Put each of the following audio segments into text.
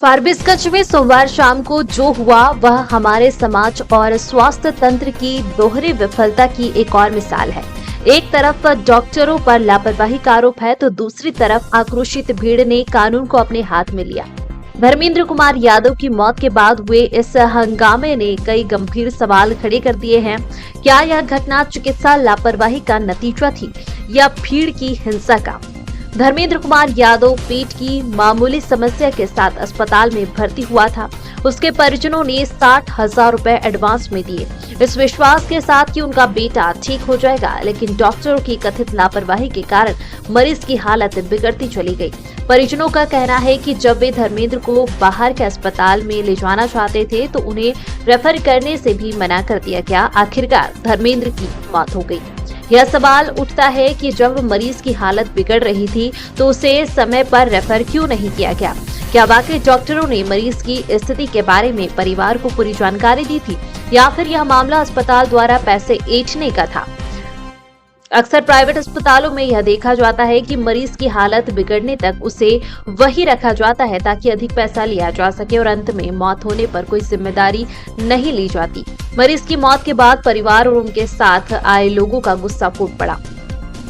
फारबिसगंज में सोमवार शाम को जो हुआ वह हमारे समाज और स्वास्थ्य तंत्र की दोहरी विफलता की एक और मिसाल है। एक तरफ डॉक्टरों पर लापरवाही का आरोप है तो दूसरी तरफ आक्रोशित भीड़ ने कानून को अपने हाथ में लिया। धर्मेंद्र कुमार यादव की मौत के बाद हुए इस हंगामे ने कई गंभीर सवाल खड़े कर दिए हैं। क्या यह घटना चिकित्सा लापरवाही का नतीजा थी या भीड़ की हिंसा का? धर्मेंद्र कुमार यादव पेट की मामूली समस्या के साथ अस्पताल में भर्ती हुआ था। उसके परिजनों ने 60,000 रुपए एडवांस में दिए, इस विश्वास के साथ कि उनका बेटा ठीक हो जाएगा, लेकिन डॉक्टरों की कथित लापरवाही के कारण मरीज की हालत बिगड़ती चली गई। परिजनों का कहना है कि जब वे धर्मेंद्र को बाहर के अस्पताल में ले जाना चाहते थे तो उन्हें रेफर करने से भी मना कर दिया गया। आखिरकार धर्मेंद्र की मौत हो गई। यह सवाल उठता है कि जब मरीज की हालत बिगड़ रही थी तो उसे समय पर रेफर क्यों नहीं किया गया? क्या वाकई डॉक्टरों ने मरीज की स्थिति के बारे में परिवार को पूरी जानकारी दी थी या फिर यह मामला अस्पताल द्वारा पैसे ऐंठने का था? अक्सर प्राइवेट अस्पतालों में यह देखा जाता है कि मरीज की हालत बिगड़ने तक उसे वही रखा जाता है ताकि अधिक पैसा लिया जा सके और अंत में मौत होने पर कोई जिम्मेदारी नहीं ली जाती। मरीज की मौत के बाद परिवार और उनके साथ आए लोगों का गुस्सा फूट पड़ा।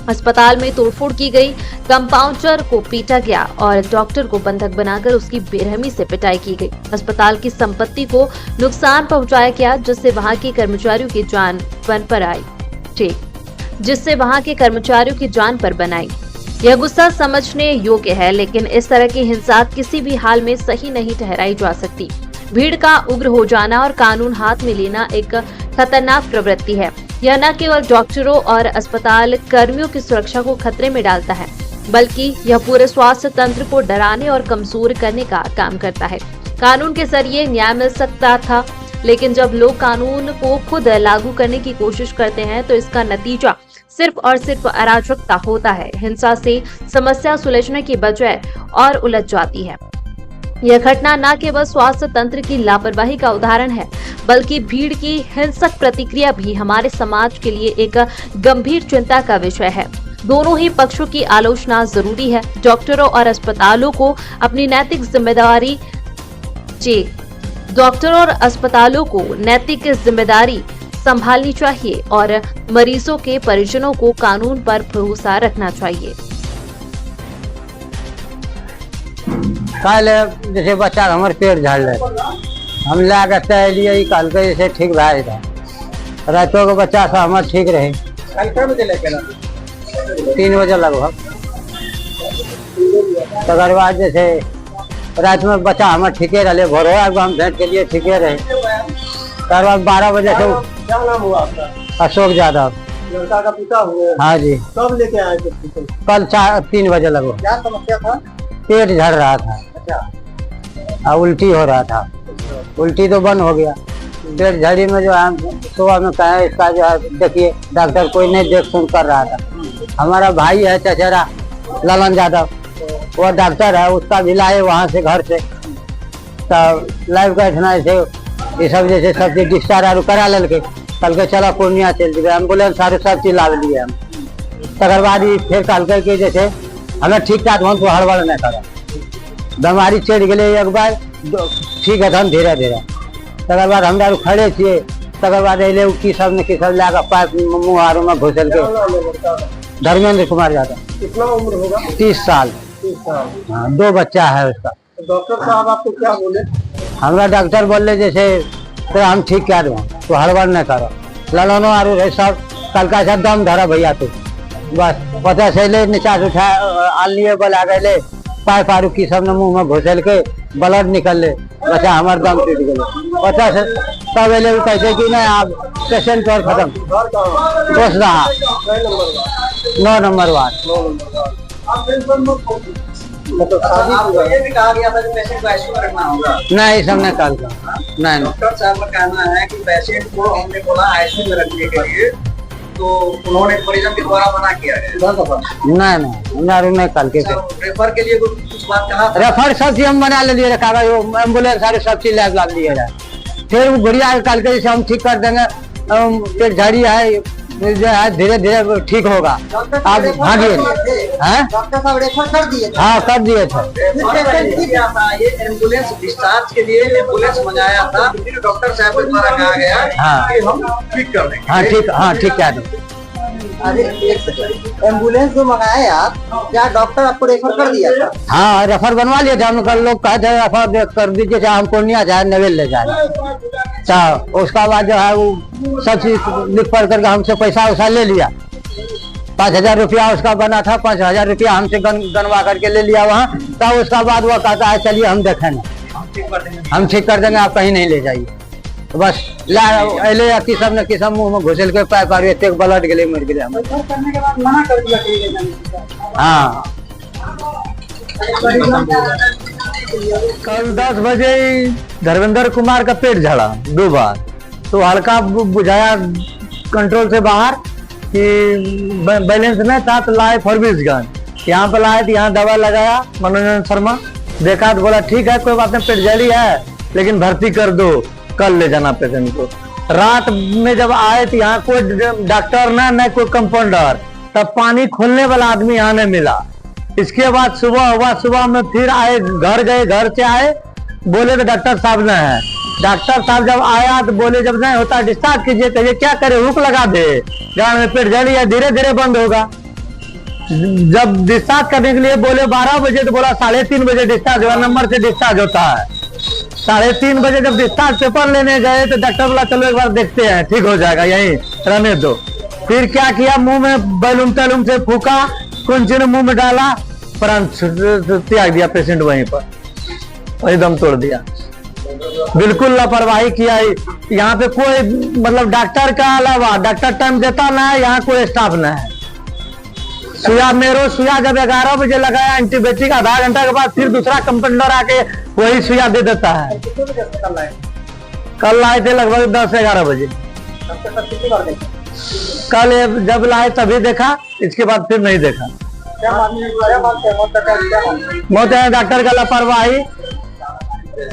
अस्पताल में तोड़फोड़ की गई, कंपाउंडर को पीटा गया और डॉक्टर को बंधक बनाकर उसकी बेरहमी से पिटाई की गई। अस्पताल की संपत्ति को नुकसान पहुंचाया गया जिससे वहां के कर्मचारियों की जान पर बनाई। यह गुस्सा समझने योग्य है, लेकिन इस तरह की हिंसा किसी भी हाल में सही नहीं ठहराई जा सकती। भीड़ का उग्र हो जाना और कानून हाथ में लेना एक खतरनाक प्रवृत्ति है। यह न केवल डॉक्टरों और अस्पताल कर्मियों की सुरक्षा को खतरे में डालता है, बल्कि यह पूरे स्वास्थ्य तंत्र को डराने और कमजोर करने का काम करता है। कानून के जरिए न्याय मिल सकता था, लेकिन जब लोग कानून को खुद लागू करने की कोशिश करते हैं तो इसका नतीजा सिर्फ और सिर्फ अराजकता होता है। हिंसा से समस्या सुलझने की बजाय और उलझ जाती है। यह घटना न केवल स्वास्थ्य तंत्र की लापरवाही का उदाहरण है, बल्कि भीड़ की हिंसक प्रतिक्रिया भी हमारे समाज के लिए एक गंभीर चिंता का विषय है। दोनों ही पक्षों की आलोचना जरूरी है। डॉक्टरों और अस्पतालों को अपनी नैतिक जिम्मेदारी संभालनी चाहिए और मरीजों के परिजनों को कानून पर भरोसा रखना चाहिए। कल जैसे बच्चा हमारे पेट झाड़ रहे, हम लाके तैलिए कल के जैसे ठीक भाई था, रातों को बच्चा सा हमारे ठीक रहे। कल बजे लेके 3 बजे लगभग। तकर बाद जैसे रात में बच्चा हमारे ठीके रहे, भोरो हम भेंट के लिए ठीके रहे। तकर बाद 12 बजे से क्या नाम हुआ आपका? अशोक यादव। लड़का का पिता हुए? हाँ जी। कब लेके आए थे? कल 3 बजे लगभग। क्या समस्या था? पेट झड़ रहा था। अच्छा। उल्टी हो रहा था। उल्टी तो बंद हो गया। पेट झड़ी में जो है सुबह में कहे इसका जो है देखिए डॉक्टर कोई नहीं देख सुन कर रहा था। हमारा भाई है चचेरा ललन यादव, वो डॉक्टर है, उसका भी लाए वहाँ से घर से। तब लाइव का इतना ऐसे ये सब जैसे सब चीज डिस्चार्ज करा ललके, कल के चला पूर्णिया चल दिए, एम्बुलेंस सारे सब चीज ला लिए हम। तकर बाद फिर कल के जैसे हमें ठीक ठाक हम तो हड़बड़ नहीं करा, बीमारी चढ़ गए एक बार ठीक है हम धीरे धीरे। तकर बाद हमरा खड़े छे, तकर बाद अले की सब लाकर पाइप मुँह आरू में घुसल के। धर्मेंद्र कुमार यादव। कितना उम्र होगा? 30 साल। 30 साल। हाँ, 2 बच्चा है उसका। डॉक्टर साहब आपको क्या बोले? हमरा डॉक्टर बोले जैसे तो हम ठीक कर दूँ तो हड़बड़ नहीं करो, ललनो आरू रहे सब कल का सब दम धरा भैया तो बस 50 से निचास उठा आल लिए बोला गए पाइप आरू की सब ने मुँह में घुसल के ब्लड निकल ले, बच्चा हमारे दम टूट गए। 50 तब अले कहते कि नहीं आप पेशेंट और खत्म दोस्त रहा 9 नंबर वार्ड। आपको ये भी कहा गया था कि पेशेंट को आईसीयू में रखना होगा? नहीं सब नहीं कल नहीं। डॉक्टर साहब का कहना है कि पेशेंट को हमने बोला आईसीयू में रखने के लिए, तो उन्होंने परिजन के द्वारा मना किया है। नहीं नहीं कल के रेफर के लिए कुछ बात कहा? रेफर सब चीज हम बना लिए कागज, एम्बुलेंस सारे सब चीज लगा लिए रहे। फिर वो गुड़िया कल के जैसे हम ठीक कर देंगे, पेट झड़ी है जो है धीरे धीरे ठीक होगा। आप भागिए हैं? डॉक्टर साहब रेफर कर दिए थे? हाँ कर दिए थे। ये एम्बुलेंस डिस्चार्ज के लिए एम्बुलेंस मंगाया था, फिर डॉक्टर साहब के द्वारा कहा गया हाँ। कि हम ठीक कर देंगे। हाँ ठीक कह दो। अरे एम्बुलेंस जो मंगाया आप, क्या डॉक्टर आपको रेफर कर दिया था? हाँ रेफर बनवा लिया था। हम कल लोग कहते हैं रेफर कर दीजिए, चाहे हम पूर्णिया चाहे नवेल ले जाए। उसका बाद जो है वो सब चीज लिख पढ़ करके हमसे पैसा वैसा ले लिया। 5,000 रुपया उसका बना था, 5,000 रुपया हमसे गनवा करके ले लिया वहाँ। तब उसका बाद वो कहता है चलिए हम देखेंगे, हम ठीक कर देंगे, आप कहीं नहीं ले जाइए। तो बस ले किसम न किसम मुंह में घुसल के पैक कर एक ब्लड गले मर गए हम। करने के बाद मना कर दिया। हाँ कल 10 बजे धर्मेंद्र कुमार का पेट झड़ा 2 बार, तो हल्का बुझाया कंट्रोल से बाहर कि बैलेंस नहीं था, तो लाए फॉरबिसगंज। यहाँ पे लाए तो यहाँ दवा लगाया मनोरंजन शर्मा, देखा तो बोला ठीक है कोई बात नहीं, पेट जली है लेकिन भर्ती कर दो, कल ले जाना पेशेंट को। रात में जब आए तो यहाँ कोई डॉक्टर न कोई कंपाउंडर, तब पानी खोलने वाला आदमी यहाँ नहीं मिला। इसके बाद सुबह हुआ, सुबह में फिर आए, घर गए, घर से आए बोले तो डॉक्टर साहब ने है। डॉक्टर साहब जब आया तो बोले जब नहीं होता डिस्चार्ज कीजिए। तो ये क्या करे, हुक लगा दे, गांड में पेट जली है, धीरे धीरे बंद होगा। जब डिस्चार्ज करने के लिए बोले 12 बजे, तो बोला 3:30 बजे डिस्चार्ज हुआ, नंबर से डिस्चार्ज होता है। 3:30 बजे जब डिस्चार्ज पेपर लेने गए तो डॉक्टर बोला चलो एक बार देखते हैं, ठीक हो जाएगा, यहीं रहने दो। फिर क्या किया, मुंह में बैलून तैलून से फूका, कुंची ने मुंह में डाला, प्राण त्याग दिया पेशेंट वहीं पर, वही दम तोड़ दिया। बिल्कुल लापरवाही किया। यहाँ पे कोई मतलब डॉक्टर का अलावा डॉक्टर टाइम देता ना है, यहाँ कोई स्टाफ ना है। सुया जब 11 बजे लगाया एंटीबायोटिक, आधा घंटा के बाद फिर दूसरा कंपाउंडर आके वही सुइया दे देता है। कल आए थे लगभग 10-11 बजे। कल जब लाए तभी देखा, इसके बाद फिर नहीं देखा। मौत है डॉक्टर का लापरवाही,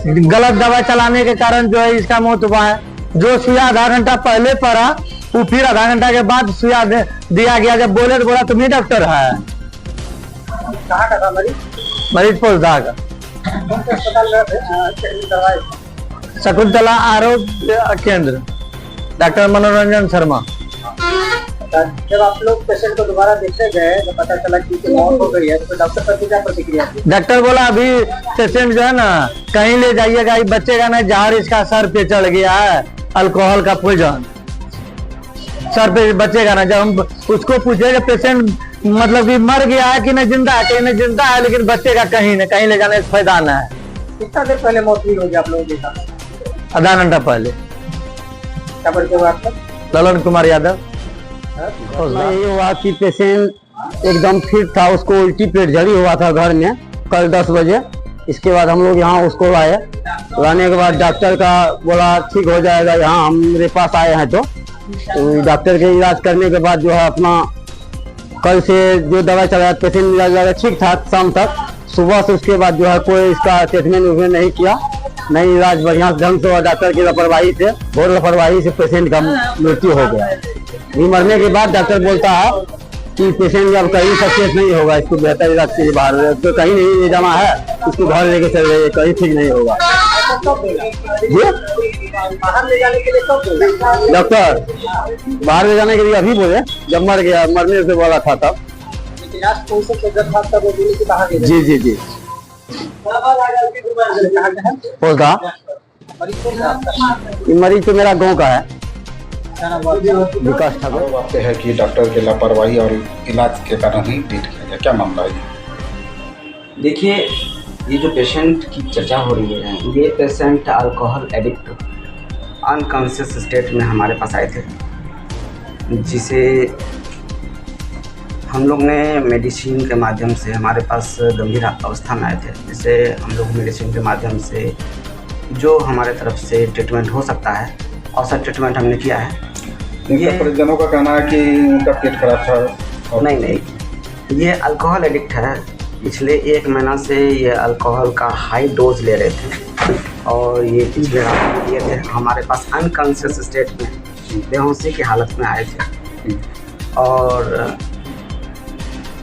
गलत दवा चलाने के कारण जो है इसका मौत हुआ है। जो सुइया आधा घंटा पहले पड़ा, वो फिर आधा घंटा के बाद सुइया दिया गया। जब बोले तो बोला तुम ही डॉक्टर है। कहाँ का था मरीज? मरीज पोलदा का, शकुंतला आरोग्य केंद्र, डॉक्टर मनोरंजन शर्मा। जब आप लोग पेशेंट को दोबारा देखने गए, जब पता चला कि मौत हो गई है, तो डॉक्टर साहब की क्या प्रतिक्रिया थी? डॉक्टर बोला अभी पेशेंट जो है ना कहीं ले जाइएगा, ये बचेगा नहीं, जहर इसका सर पे चढ़ गया है, अल्कोहल का पॉइजन सर पे बचेगा ना। जब हम उसको पूछे पेशेंट मतलब कि मर गया है कि नहीं जिंदा है, कहीं नहीं जिंदा है लेकिन बचेगा कहीं न कहीं, ले जाने से फायदा न है। कितना देर पहले मौत हुई होगी आप लोगों के साथ? आधा घंटा पहले। क्या परिचय हुआ आपका? ललन कुमार यादव। ये हुआ कि पेशेंट एकदम फिट था, उसको उल्टी पेट झड़ी हुआ था घर में कल 10 बजे। इसके बाद हम लोग यहाँ उसको लाए, लाने के बाद डॉक्टर का बोला ठीक हो जाएगा, यहाँ हमारे पास आए हैं। तो डॉक्टर के इलाज करने के बाद जो है अपना कल से जो दवा चलाया, पेशेंट इलाज ठीक था शाम तक। सुबह से उसके बाद जो है कोई इसका ट्रीटमेंट नहीं किया, नहीं इलाज बढ़िया ढंग से। डॉक्टर की लापरवाही से, बहुत लापरवाही से पेशेंट का मृत्यु हो गया। मरने के बाद डॉक्टर बोलता है कि पेशेंट अब कहीं सक्सेस नहीं होगा, इसको बेहतर इलाज के लिए बाहर तो कहीं नहीं ले जाना है, इसको घर लेके चल रहे, कहीं ठीक नहीं होगा। बाहर ले जाने के लिए कब बोला? डॉक्टर बाहर ले जाने के लिए अभी बोले, जब मर गया, मरने से बोला था तब। जी पौधा मरीज तो मेरा गांव का है, विकास ठाकुर। बातें है कि डॉक्टर की लापरवाही और इलाज के कारण ही डेट किया गया, क्या मामला है? देखिए, ये जो पेशेंट की चर्चा हो रही है, ये patient alcohol addict unconscious state में हमारे पास आए थे, जिसे हम लोग ने मेडिसिन के माध्यम से, हमारे पास गंभीर अवस्था में आए थे, जिसे हम लोग मेडिसिन के माध्यम से जो हमारे तरफ से ट्रीटमेंट हो सकता है, औसत ट्रीटमेंट हमने किया है। इनके परिजनों का कहना है कि इनका पेट खराब था। नहीं, ये अल्कोहल एडिक्ट है। पिछले 1 महीना से ये अल्कोहल का हाई डोज ले रहे थे और ये पिछले रात लिए थे हमारे पास अनकॉन्शियस स्टेट में, बेहोशी की हालत में आए थे। और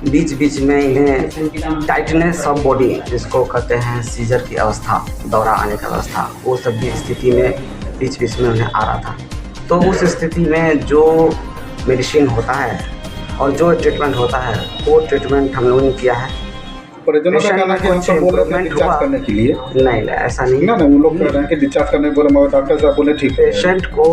बीच बीच में इन्हें टाइटनेस ऑफ बॉडी जिसको कहते हैं सीजर की अवस्था, दौरा आने की अवस्था, वो सब भी स्थिति में बीच बीच में उन्हें आ रहा था। तो उस स्थिति में जो मेडिसिन होता है और जो ट्रीटमेंट होता है वो ट्रीटमेंट हम लोगों ने किया है। परिजनों का कहना है कि हम सब बोल रहे थे डिस्चार्ज करने के लिए। नहीं ऐसा नहीं। ना वो लोग कह रहे हैं कि डिस्चार्ज करने के बोले, मगर डॉक्टर साहब बोले ठीक है। पेशेंट को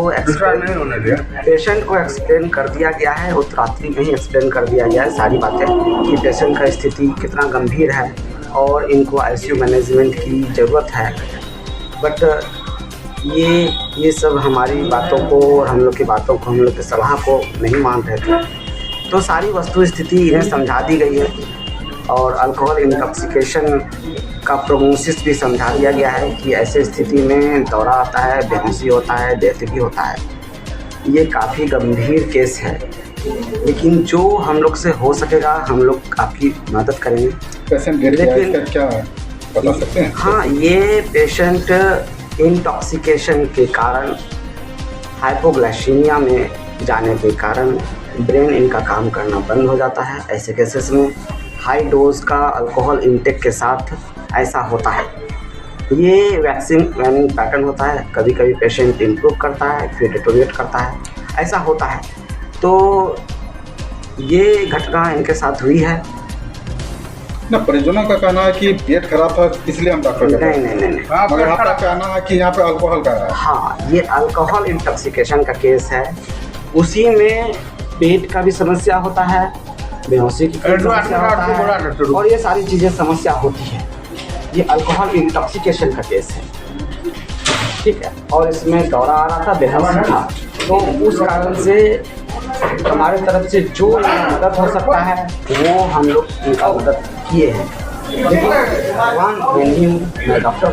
एक्सप्लेन कर दिया गया है, उस रात्रि में ही एक्सप्लेन कर दिया गया है सारी बातें कि पेशेंट का स्थिति कितना गंभीर है और इनको आईसीयू मैनेजमेंट की ज़रूरत है। बट ये सब हमारी बातों को और हम लोग की बातों को, हम लोग की सलाह को नहीं मान रहे थे। तो सारी वस्तु स्थिति इन्हें समझा दी गई है और अल्कोहल इंटॉक्सिकेशन का प्रोग्नोसिस भी समझा दिया गया है कि ऐसे स्थिति में दौरा आता है, बेहोशी होता है, डेथ भी होता है। ये काफ़ी गंभीर केस है, लेकिन जो हम लोग से हो सकेगा हम लोग आपकी मदद करेंगे। पेशेंट डेथ किया, इसका क्या बता सकते हैं? हाँ, ये पेशेंट इंटॉक्सिकेशन के कारण, हाइपोग्लाइसीमिया में जाने के कारण ब्रेन इनका काम करना बंद हो जाता है। ऐसे केसेस में हाई डोज का अल्कोहल इंटेक के साथ ऐसा होता है। ये वैक्सीन वैनिंग पैटर्न होता है, कभी कभी पेशेंट इम्प्रूव करता है फिर डिटोरिएट करता है, ऐसा होता है। तो ये घटना इनके साथ हुई है। ना परिजनों का कहना है कि पेट खराब था इसलिए हम डॉक्टर नहीं। मगर आपका कहना है कि यहाँ पे अल्कोहल का है। हाँ, ये अल्कोहल इंटॉक्सिकेशन का केस है। उसी में पेट का भी समस्या होता है, बेहोशी की समस्या होता है और ये सारी चीज़ें समस्या होती है। ये अल्कोहल इंटॉक्सिकेशन का केस है, ठीक है। और इसमें दौरा आ रहा था, बेहोशी था, तो उस कारण से हमारे तरफ से जो मदद हो सकता है वो हम लोग उनका मदद किए हैं। लेकिन भगवान मैं डॉक्टर